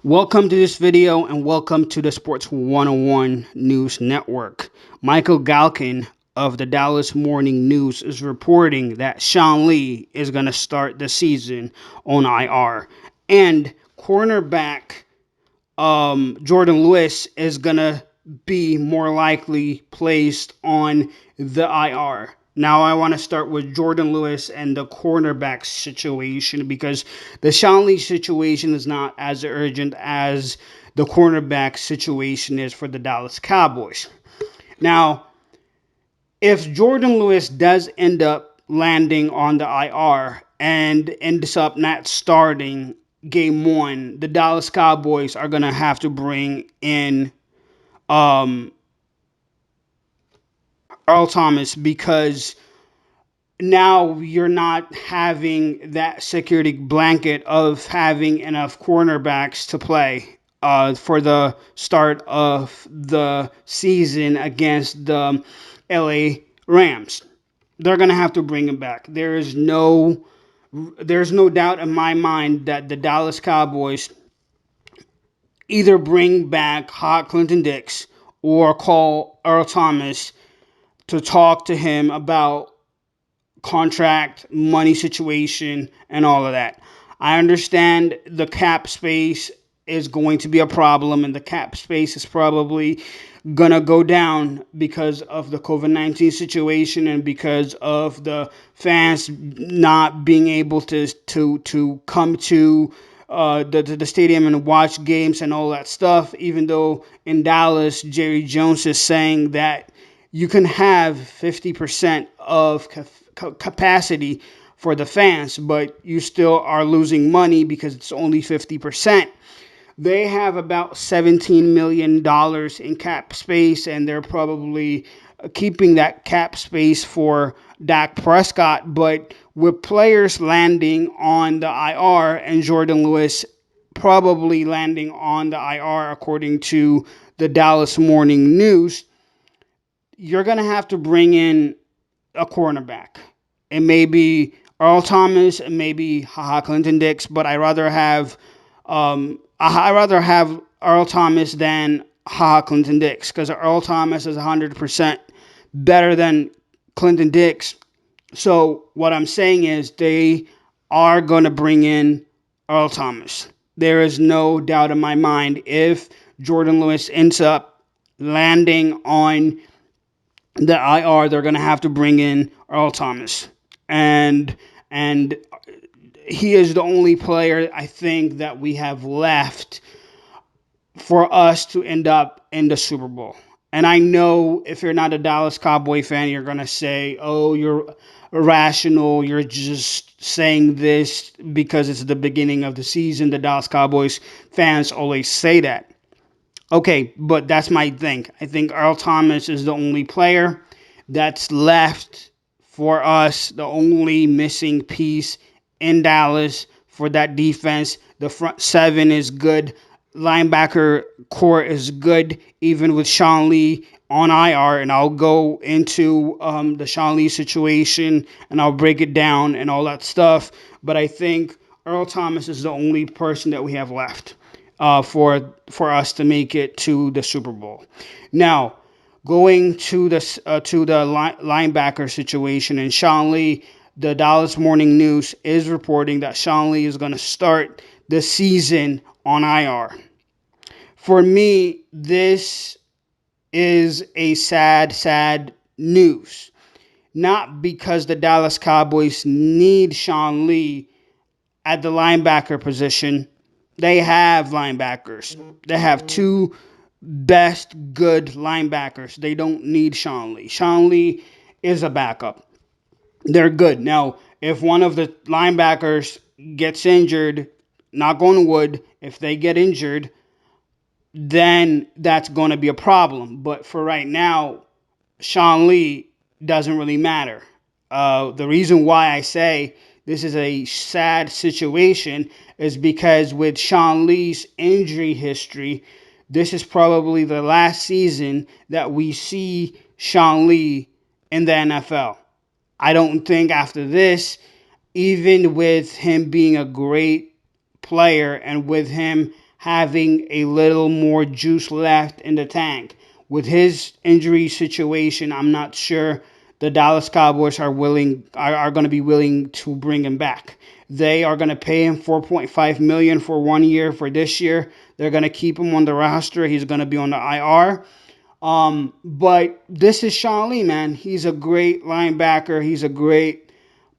Welcome to this video and welcome to the Sports 101 News Network. Michael Galkin of the Dallas Morning News is reporting that Sean Lee is going to start the season on IR. And cornerback Jordan Lewis is going to be more likely placed on the IR. Now, I want to start with Jordan Lewis and the cornerback situation because the Sean Lee situation is not as urgent as the cornerback situation is for the Dallas Cowboys. Now, if Jordan Lewis does end up landing on the IR and ends up not starting game one, the Dallas Cowboys are going to have to bring in um, Earl Thomas because now you're not having that security blanket of having enough cornerbacks to play for the start of the season against the LA Rams. They're gonna have to bring him back. There's no doubt in my mind that the Dallas Cowboys either bring back Hot Clinton Dix or call Earl Thomas to talk to him about contract, money situation, and all of that. I understand the cap space is going to be a problem, and the cap space is probably gonna go down because of the COVID-19 situation and because of the fans not being able to come to the stadium and watch games and all that stuff. Even though in Dallas, Jerry Jones is saying that you can have 50% of capacity for the fans, but you still are losing money because it's only 50%. They have about $17 million in cap space, and they're probably keeping that cap space for Dak Prescott. But with players landing on the IR and Jordan Lewis probably landing on the IR, according to the Dallas Morning News, you're going to have to bring in a cornerback. It may be Earl Thomas, it may be Clinton Dix, but I rather have Earl Thomas than Clinton Dix because Earl Thomas is 100% better than Clinton Dix. So what I'm saying is they are going to bring in Earl Thomas. There is no doubt in my mind if Jordan Lewis ends up landing on the IR, they're going to have to bring in Earl Thomas, and he is the only player I think that we have left for us to end up in the Super Bowl. And I know if you're not a Dallas Cowboy fan, you're going to say, "Oh, you're irrational. You're just saying this because it's the beginning of the season." The Dallas Cowboys fans always say that. Okay, but that's my thing. I think Earl Thomas is the only player that's left for us, the only missing piece in Dallas for that defense. The front seven is good. Linebacker core is good, even with Sean Lee on IR. And I'll go into the Sean Lee situation and I'll break it down and all that stuff. But I think Earl Thomas is the only person that we have left for us to make it to the Super Bowl. Now, going to the linebacker situation and Sean Lee, the Dallas Morning News is reporting that Sean Lee is going to start the season on IR. For me, this is a sad news. Not because the Dallas Cowboys need Sean Lee at the linebacker position. They have linebackers. They have two best good linebackers. They don't need Sean Lee. Sean Lee is a backup. They're good. Now, if one of the linebackers gets injured, knock on wood, if they get injured, then that's going to be a problem. But for right now, Sean Lee doesn't really matter. The reason why I say this is a sad situation is because with Sean Lee's injury history, this is probably the last season that we see Sean Lee in the NFL. I don't think after this, even with him being a great player and with him having a little more juice left in the tank. With his injury situation, I'm not sure the Dallas Cowboys are going to be willing to bring him back. They are going to pay him 4.5 million for 1 year for this year. They're going to keep him on the roster. He's going to be on the IR. But this is Sean Lee, man. He's a great linebacker. He's a great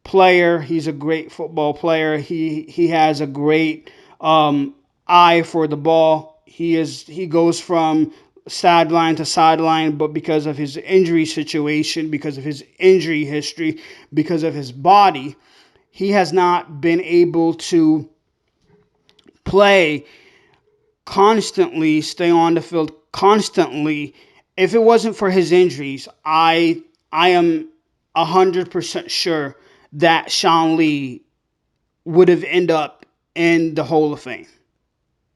player. He's a great football player. He has a great eye for the ball. He goes from sideline to sideline, but because of his injury situation, because of his injury history, because of his body, he has not been able to play constantly, stay on the field constantly. If it wasn't for his injuries, I am 100% sure that Sean Lee would have ended up in the Hall of Fame.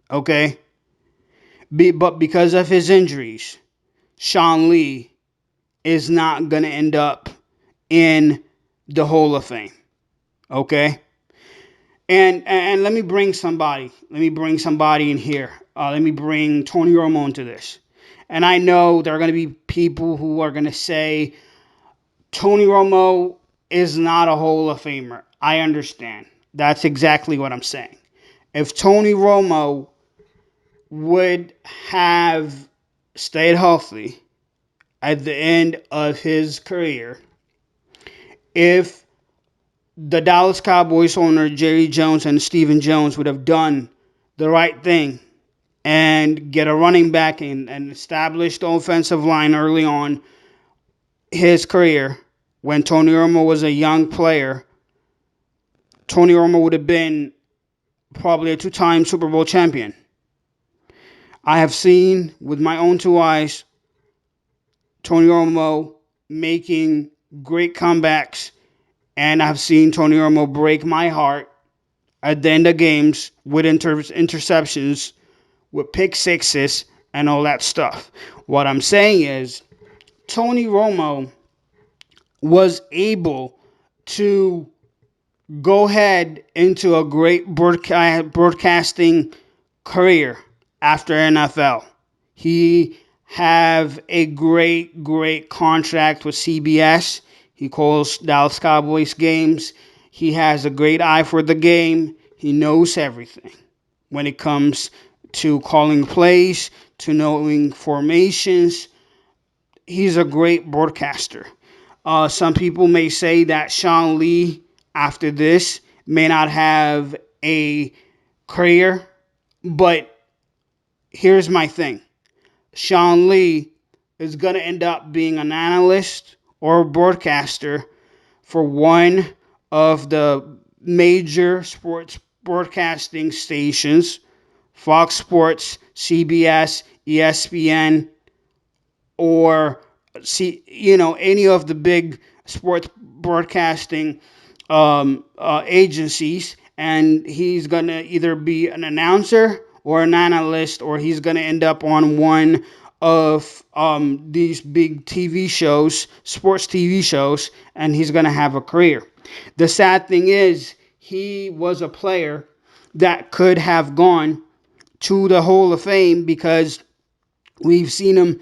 Okay? But because of his injuries, Sean Lee is not going to end up in the Hall of Fame. Okay? And let me bring somebody. Let me bring somebody in here. Let me bring Tony Romo into this. And I know there are going to be people who are going to say Tony Romo is not a Hall of Famer. I understand. That's exactly what I'm saying. If Tony Romo would have stayed healthy at the end of his career, if the Dallas Cowboys owner Jerry Jones and Stephen Jones would have done the right thing and get a running back and establish the offensive line early on his career when Tony Romo was a young player, Tony Romo would have been probably a two-time Super Bowl champion. I have seen with my own two eyes Tony Romo making great comebacks, and I've seen Tony Romo break my heart at the end of games with interceptions, with pick sixes, and all that stuff. What I'm saying is, Tony Romo was able to go ahead into a great broadcasting career after NFL. He have a great contract with CBS. He calls Dallas Cowboys games. He has a great eye for the game. He knows everything when it comes to calling plays, to knowing formations. He's a great broadcaster. Some people may say that Sean Lee, after this, may not have a career, but here's my thing. Sean Lee is going to end up being an analyst or a broadcaster for one of the major sports broadcasting stations, Fox Sports, CBS, ESPN, or any of the big sports broadcasting agencies, and he's gonna either be an announcer or an analyst, or he's gonna end up on one of these big TV shows, sports TV shows, and he's gonna have a career. The sad thing is, he was a player that could have gone to the Hall of Fame because we've seen him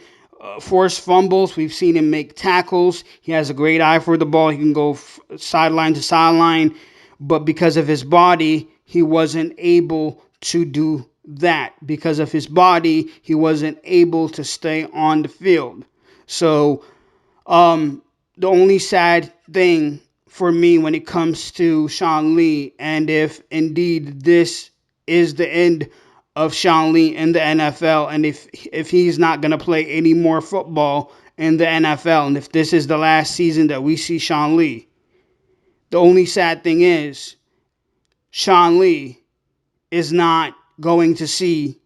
force fumbles. We've seen him make tackles. He has a great eye for the ball. He can go sideline to sideline. But because of his body, he wasn't able to do that. Because of his body, he wasn't able to stay on the field. So the only sad thing for me when it comes to Sean Lee, and if indeed this is the end of Sean Lee in the NFL, and if he's not going to play any more football in the NFL, and if this is the last season that we see Sean Lee, the only sad thing is Sean Lee is not going to see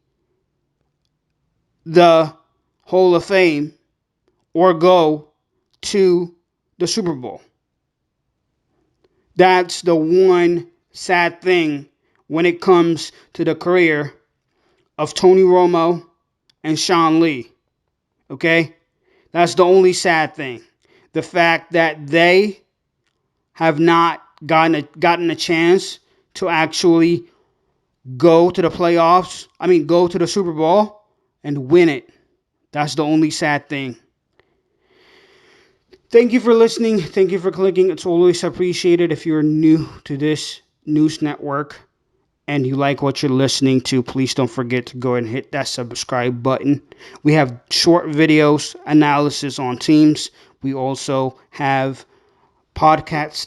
the Hall of Fame or go to the Super Bowl. That's the one sad thing when it comes to the career of Tony Romo and Sean Lee. Okay? That's the only sad thing. The fact that they have not gotten a chance to actually go to the playoffs. I mean, go to the Super Bowl and win it. That's the only sad thing. Thank you for listening. Thank you for clicking. It's always appreciated. If you're new to this news network and you like what you're listening to, please don't forget to go and hit that subscribe button. We have short videos, analysis on teams. We also have podcasts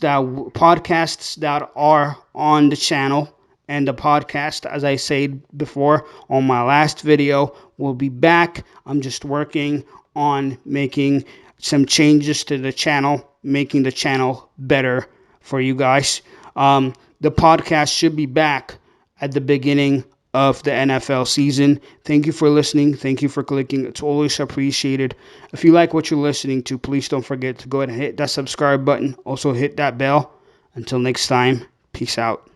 that are on the channel. And the podcast, as I said before on my last video, will be back. I'm just working on making some changes to the channel, making the channel better for you guys. The podcast should be back at the beginning of the NFL season. Thank you for listening. Thank you for clicking. It's always appreciated. If you like what you're listening to, please don't forget to go ahead and hit that subscribe button. Also hit that bell. Until next time, peace out.